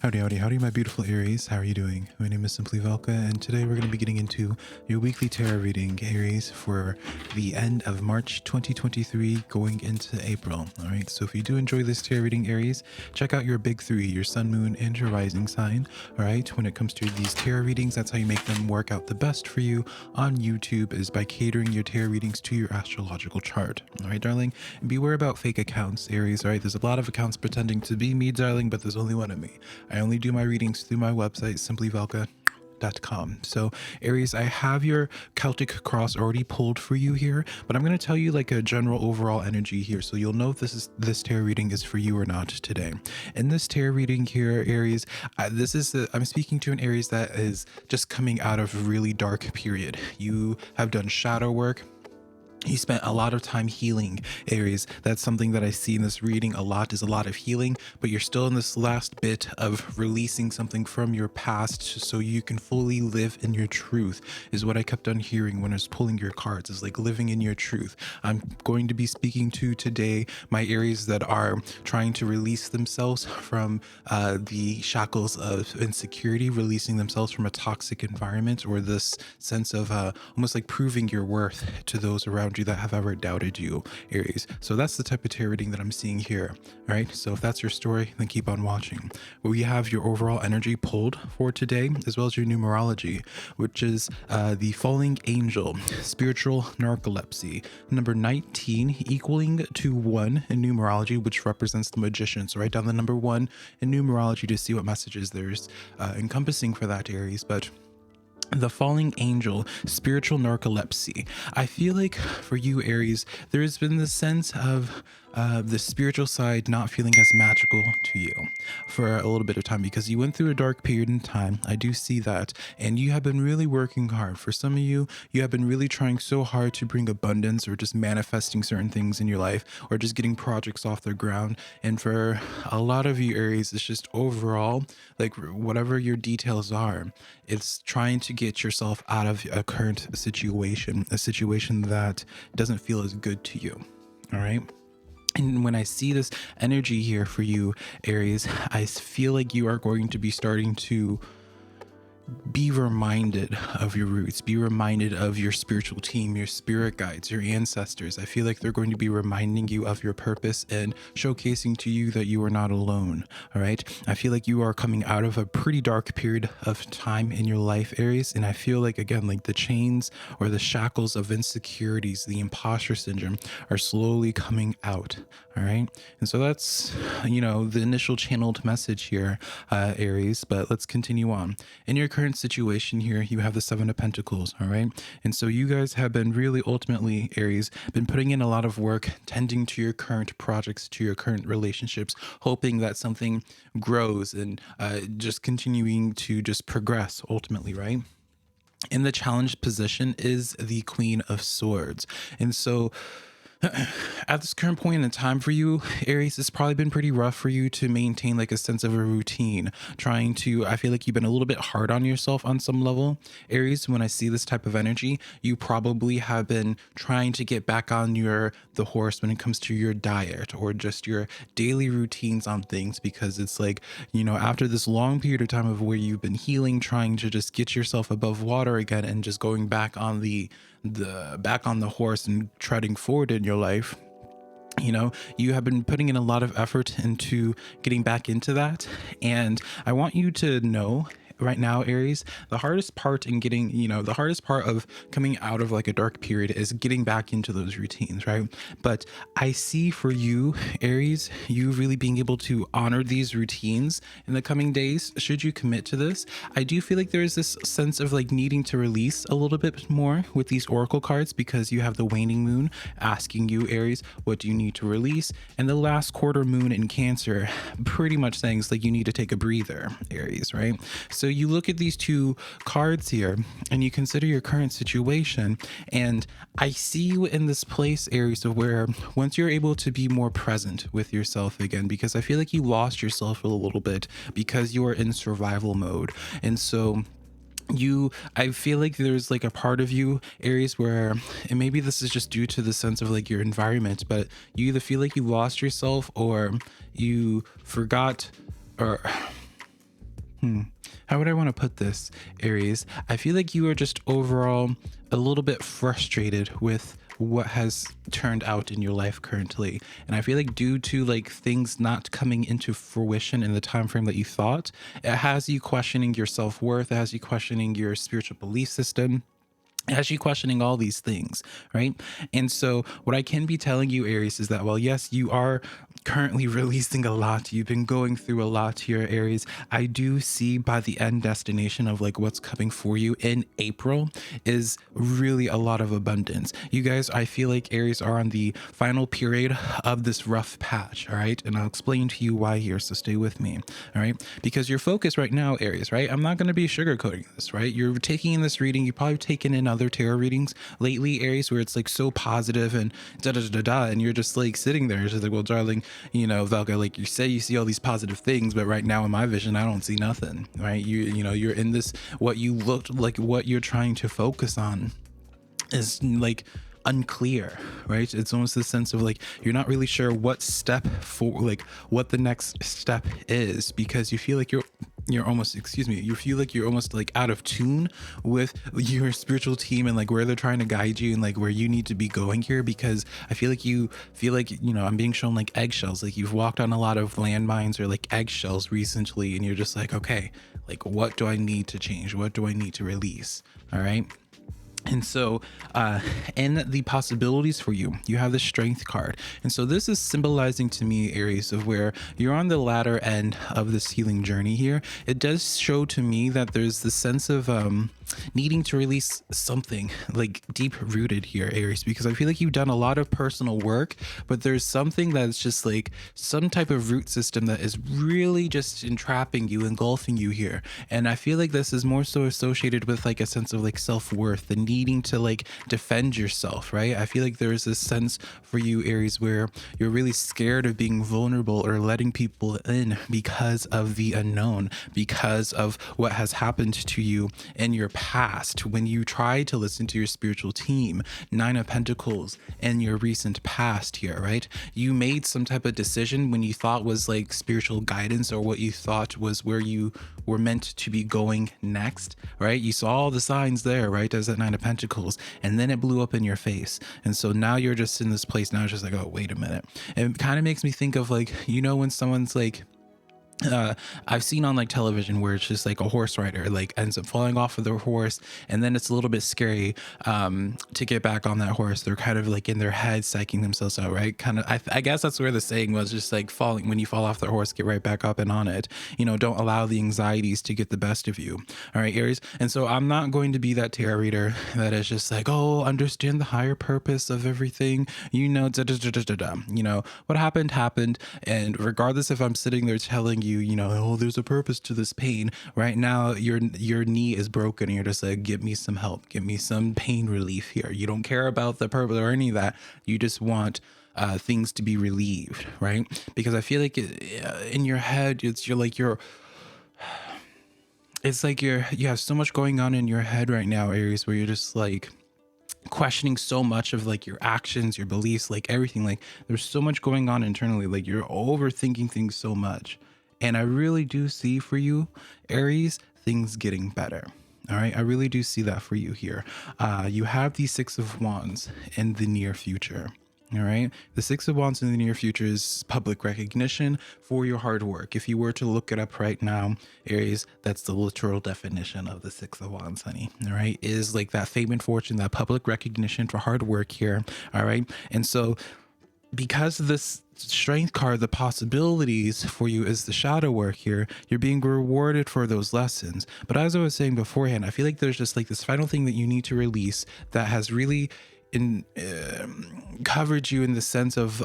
Howdy, howdy, howdy, my beautiful Aries. How are you doing? My name is SimplyVelca, and today we're going to be getting into your weekly tarot reading, Aries, for the end of March 2023 going into April. All right, so if you do enjoy this tarot reading, Aries, check out your big three, your sun, moon, and your rising sign. All right, when it comes to these tarot readings, that's how you make them work out the best for you on YouTube, is by catering your tarot readings to your astrological chart. All right, darling, and beware about fake accounts, Aries. All right, there's a lot of accounts pretending to be me, darling, but there's only one of me. I only do my readings through my website, SimplyVelca.com. So Aries, I have your Celtic cross already pulled for you here, but I'm going to tell you like a general overall energy here, so you'll know if this tarot reading is for you or not today. In this tarot reading here, Aries, I'm speaking to an Aries that is just coming out of a really dark period. You have done shadow work. You spent a lot of time healing, Aries. That's something that I see in this reading a lot, is a lot of healing, but you're still in this last bit of releasing something from your past so you can fully live in your truth, is what I kept on hearing when I was pulling your cards, is like living in your truth. I'm going to be speaking to today my Aries that are trying to release themselves from the shackles of insecurity, releasing themselves from a toxic environment, or this sense of almost like proving your worth to those around you that have ever doubted you, Aries. So that's the type of tarot reading that I'm seeing here. All right, so if that's your story, then keep on watching. We have your overall energy pulled for today, as well as your numerology, which is the falling angel, spiritual narcolepsy, number 19, equaling to 1 in numerology, which represents the magician. So write down the number 1 in numerology to see what messages there's encompassing for that, Aries. But the falling angel, spiritual narcolepsy. I feel like for you, Aries, there's been this sense of the spiritual side not feeling as magical to you for a little bit of time, because you went through a dark period in time. I do see that. And you have been really working hard. For some of you, you have been really trying so hard to bring abundance, or just manifesting certain things in your life, or just getting projects off the ground. And for a lot of you, Aries, it's just overall, like whatever your details are, it's trying to get yourself out of a current situation, a situation that doesn't feel as good to you. All right. And when I see this energy here for you, Aries, I feel like you are going to be starting to be reminded of your roots, be reminded of your spiritual team, your spirit guides, your ancestors. I feel like they're going to be reminding you of your purpose and showcasing to you that you are not alone. All right. I feel like you are coming out of a pretty dark period of time in your life, Aries. And I feel like, again, like the chains or the shackles of insecurities, the imposter syndrome, are slowly coming out. All right. And so that's, the initial channeled message here, Aries, but let's continue on. In your current situation here, you have the 7 of Pentacles. All right. And so you guys have been really ultimately, Aries, been putting in a lot of work, tending to your current projects, to your current relationships, hoping that something grows, and just continuing to just progress ultimately, right? In the challenged position is the Queen of Swords. And so at this current point in time for you, Aries, it's probably been pretty rough for you to maintain like a sense of a routine, I feel like you've been a little bit hard on yourself on some level. Aries, when I see this type of energy, you probably have been trying to get back on the horse when it comes to your diet, or just your daily routines on things, because it's like, after this long period of time of where you've been healing, trying to just get yourself above water again, and just going back on the horse and treading forward in your life, you have been putting in a lot of effort into getting back into that. And I want you to know right now, Aries, the hardest part in getting, the hardest part of coming out of like a dark period is getting back into those routines, right? But I see for you, Aries, you really being able to honor these routines in the coming days, should you commit to this. I do feel like there's this sense of like needing to release a little bit more with these oracle cards, because you have the waning moon asking you, Aries, what do you need to release? And the last quarter moon in Cancer pretty much saying it's like you need to take a breather, Aries, right? So you look at these 2 cards here and you consider your current situation, and I see you in this place, Aries, of where once you're able to be more present with yourself again, because I feel like you lost yourself a little bit because you are in survival mode. And so I feel like there's like a part of you, Aries, where, and maybe this is just due to the sense of like your environment, but you either feel like you lost yourself, or you forgot, or How would I want to put this, Aries? I feel like you are just overall a little bit frustrated with what has turned out in your life currently. And I feel like due to like things not coming into fruition in the time frame that you thought, it has you questioning your self-worth, it has you questioning your spiritual belief system, as you questioning all these things, right? And so what I can be telling you, Aries, is that, well, yes, you are currently releasing a lot. You've been going through a lot here, Aries. I do see by the end destination of like what's coming for you in April is really a lot of abundance. You guys, I feel like Aries are on the final period of this rough patch, all right? And I'll explain to you why here, so stay with me, all right? Because your focus right now, Aries, right? I'm not going to be sugarcoating this, right? You're taking in this reading, you've probably taken in other tarot readings lately, Aries, where it's like so positive and da da da da da, and you're just like sitting there, it's just like, well, darling, Velka, like you say you see all these positive things, but right now in my vision, I don't see nothing, right? You're in this, what you looked like, what you're trying to focus on is like unclear, right? It's almost the sense of like you're not really sure what step for, like what the next step is, because you feel like you're almost, excuse me, you feel like you're almost like out of tune with your spiritual team and like where they're trying to guide you and like where you need to be going here. Because I feel like I'm being shown like eggshells, like you've walked on a lot of landmines or like eggshells recently, and you're just like, okay, like what do I need to change? What do I need to release? All right. And so in the possibilities for you, you have the Strength card. And so this is symbolizing to me, Aries, of where you're on the latter end of this healing journey here. It does show to me that there's this sense of needing to release something like deep rooted here, Aries, because I feel like you've done a lot of personal work, but there's something that's just like some type of root system that is really just entrapping you, engulfing you here. And I feel like this is more so associated with like a sense of like self-worth, the needing to like defend yourself, right? I feel like there's this sense for you, Aries, where you're really scared of being vulnerable or letting people in because of the unknown, because of what has happened to you in your past when you try to listen to your spiritual team. 9 of Pentacles in your recent past here, right? You made some type of decision when you thought was like spiritual guidance or what you thought was where you were meant to be going next, right? You saw all the signs there, right? As that 9 of Pentacles, and then it blew up in your face. And so now you're just in this place now, it's just like, oh, wait a minute. It kind of makes me think of like, when someone's like, I've seen on like television where it's just like a horse rider like ends up falling off of their horse, and then it's a little bit scary to get back on that horse. They're kind of like in their head psyching themselves out, right? Kind of, I guess that's where the saying was, just like falling, when you fall off the horse, get right back up and on it. Don't allow the anxieties to get the best of you. All right, Aries. And so I'm not going to be that tarot reader that is just like, oh, understand the higher purpose of everything, da, da, da, da, da, da. What happened, and regardless if I'm sitting there telling you, oh, there's a purpose to this pain right now, your knee is broken and you're just like, give me some help, give me some pain relief here. You don't care about the purpose or any of that. You just want things to be relieved, right? Because I feel like in your head, you have so much going on in your head right now, Aries, where you're just like questioning so much of like your actions, your beliefs, like everything. Like there's so much going on internally, like you're overthinking things so much. And I really do see for you, Aries, things getting better. All right. I really do see that for you here. You have the 6 of Wands in the near future. All right. The 6 of Wands in the near future is public recognition for your hard work. If you were to look it up right now, Aries, that's the literal definition of the 6 of Wands, honey. All right. Is like that fame and fortune, that public recognition for hard work here. All right. And so because of this Strength card, the possibilities for you is the shadow work here. You're being rewarded for those lessons. But as I was saying beforehand, I feel like there's just like this final thing that you need to release that has really covered you in the sense of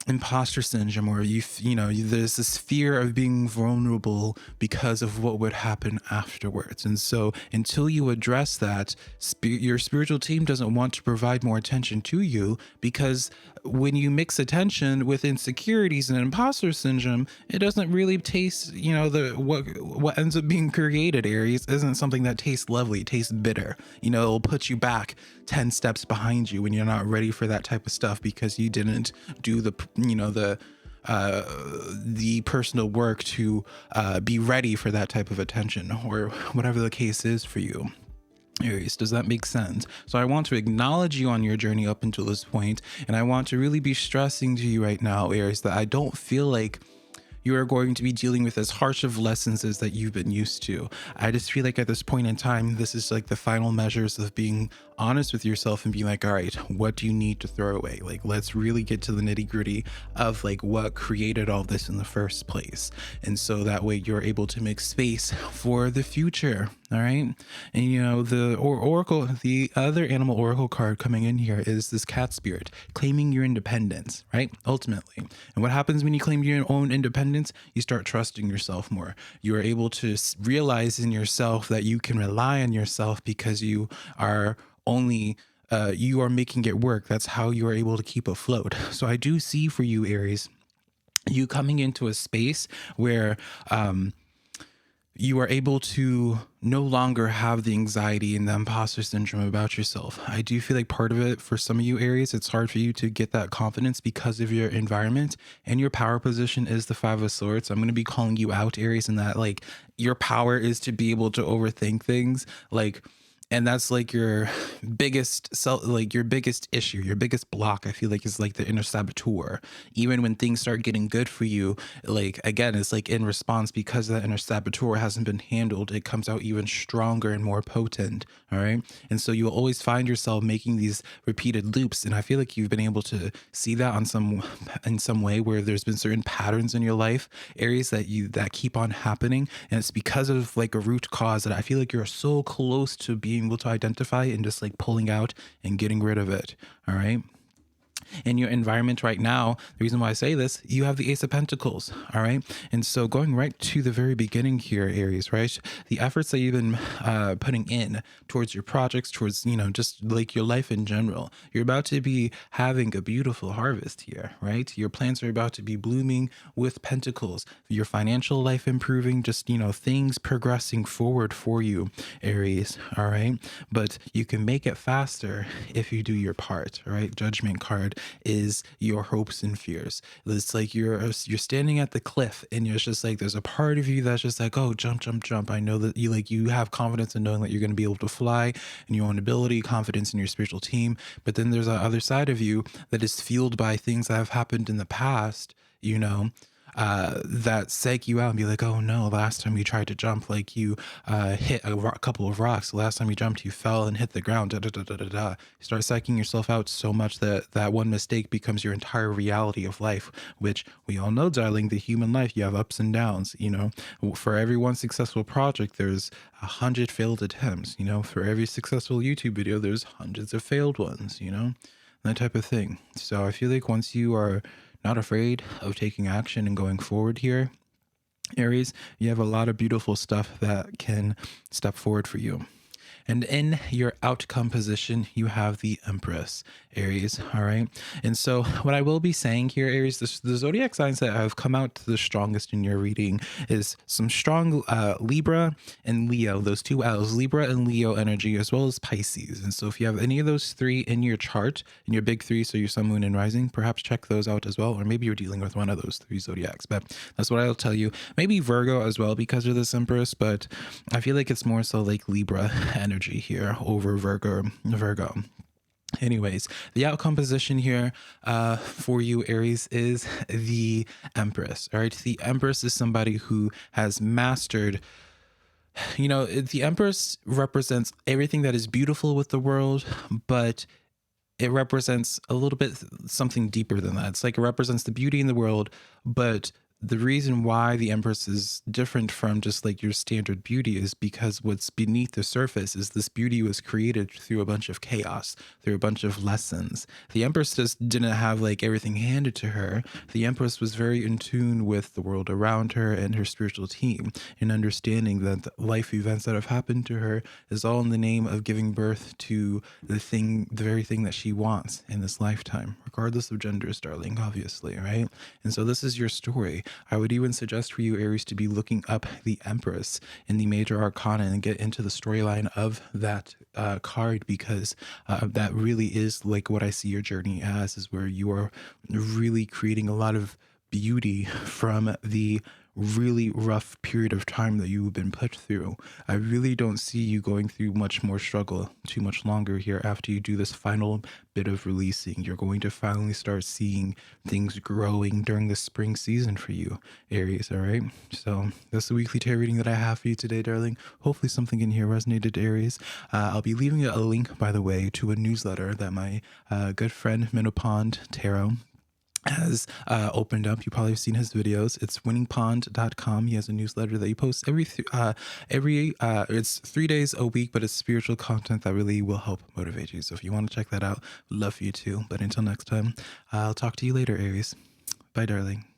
imposter syndrome, or there's this fear of being vulnerable because of what would happen afterwards. And so until you address that, your spiritual team doesn't want to provide more attention to you, because when you mix attention with insecurities and imposter syndrome, it doesn't really taste, what ends up being created, Aries, isn't something that tastes lovely. It tastes bitter. It'll put you back 10 steps behind you when you're not ready for that type of stuff, because you didn't do the the personal work to be ready for that type of attention, or whatever the case is for you. Aries, does that make sense? So I want to acknowledge you on your journey up until this point, and I want to really be stressing to you right now, Aries, that I don't feel like you are going to be dealing with as harsh of lessons as that you've been used to. I just feel like at this point in time, this is like the final measures of being honest with yourself and being like, all right, what do you need to throw away? Like, let's really get to the nitty gritty of like what created all this in the first place. And so that way you're able to make space for the future. All right. And you know, the oracle, the other animal oracle card coming in here is this cat spirit claiming your independence, right? Ultimately. And what happens when you claim your own independence? You start trusting yourself more. You are able to realize in yourself that you can rely on yourself because you are only you are making it work. That's how you are able to keep afloat. So I do see for you, Aries, you coming into a space where you are able to no longer have the anxiety and the imposter syndrome about yourself. I do feel like part of it for some of you, Aries, it's hard for you to get that confidence because of your environment, and your power position is the Five of Swords. I'm going to be calling you out, Aries, in that like your power is to be able to overthink things, like, and that's like your biggest like your biggest issue, your biggest block, I feel like, is like the inner saboteur. Even when things start getting good for you, like again, it's like in response, because that inner saboteur hasn't been handled, it comes out even stronger and more potent. All right. And so you'll always find yourself making these repeated loops. And I feel like you've been able to see that in some way, where there's been certain patterns in your life, Aries, that keep on happening. And it's because of like a root cause that I feel like you're so close to being able to identify and just like pulling out and getting rid of it. All right. In your environment right now, the reason why I say this, you have the Ace of Pentacles. All right. And so going right to the very beginning here, Aries, right? The efforts that you've been putting in towards your projects, towards, you know, just like your life in general, you're about to be having a beautiful harvest here, right? Your plants are about to be blooming with pentacles, your financial life improving, just, you know, things progressing forward for you, Aries. All right. But you can make it faster if you do your part. All right. Judgment card is your hopes and fears. It's like you're standing at the cliff, and you're just like, there's a part of you that's just like, oh, jump, jump, jump. I know that you have confidence in knowing that you're going to be able to fly and your own ability, confidence in your spiritual team. But then there's that other side of you that is fueled by things that have happened in the past, you know, that psych you out and be like, oh no, last time you tried to jump, like you hit a couple of rocks. The last time you jumped, you fell and hit the ground. Da, da, da, da, da, da. You start psyching yourself out so much that that one mistake becomes your entire reality of life, which we all know, darling, the human life, you have ups and downs. You know, for every one successful project, there's 100 failed attempts. You know, for every successful YouTube video, there's hundreds of failed ones, you know, that type of thing. So I feel like once you are not afraid of taking action and going forward here, Aries, you have a lot of beautiful stuff that can step forward for you. And in your outcome position, you have the Empress, Aries. All right. And so what I will be saying here, Aries, the zodiac signs that have come out the strongest in your reading is some strong Libra and Leo, those two L's, Libra and Leo energy, as well as Pisces. And so if you have any of those three in your chart, in your big three, so your sun, moon, and rising, perhaps check those out as well. Or maybe you're dealing with one of those three zodiacs, but that's what I'll tell you. Maybe Virgo as well because of this Empress, but I feel like it's more so like Libra energy here over Virgo. Anyways, the outcome position here for you, Aries, is the Empress. All right. The Empress is somebody who has mastered, you know, the Empress represents everything that is beautiful with the world, but it represents a little bit something deeper than that. It's like it represents the beauty in the world, but the reason why the Empress is different from just like your standard beauty is because what's beneath the surface is this beauty was created through a bunch of chaos, through a bunch of lessons. The Empress just didn't have like everything handed to her. The Empress was very in tune with the world around her and her spiritual team, and understanding that the life events that have happened to her is all in the name of giving birth to the very thing that she wants in this lifetime, regardless of genders, darling, obviously, right? And so this is your story. I would even suggest for you, Aries, to be looking up the Empress in the major arcana and get into the storyline of that card, because that really is like what I see your journey as, is where you are really creating a lot of beauty from the really rough period of time that you've been put through. I really don't see you going through much more struggle too much longer here after you do this final bit of releasing. You're going to finally start seeing things growing during the spring season for you, Aries, all right? So that's the weekly tarot reading that I have for you today, darling. Hopefully something in here resonated, Aries. I'll be leaving a link, by the way, to a newsletter that my good friend Minopond Tarot has opened up. You probably have seen his videos. It's winningpond.com. He has a newsletter that he posts it's 3 days a week, but it's spiritual content that really will help motivate you. So if you want to check that out, love for you too. But until next time, I'll talk to you later, Aries. Bye, darling.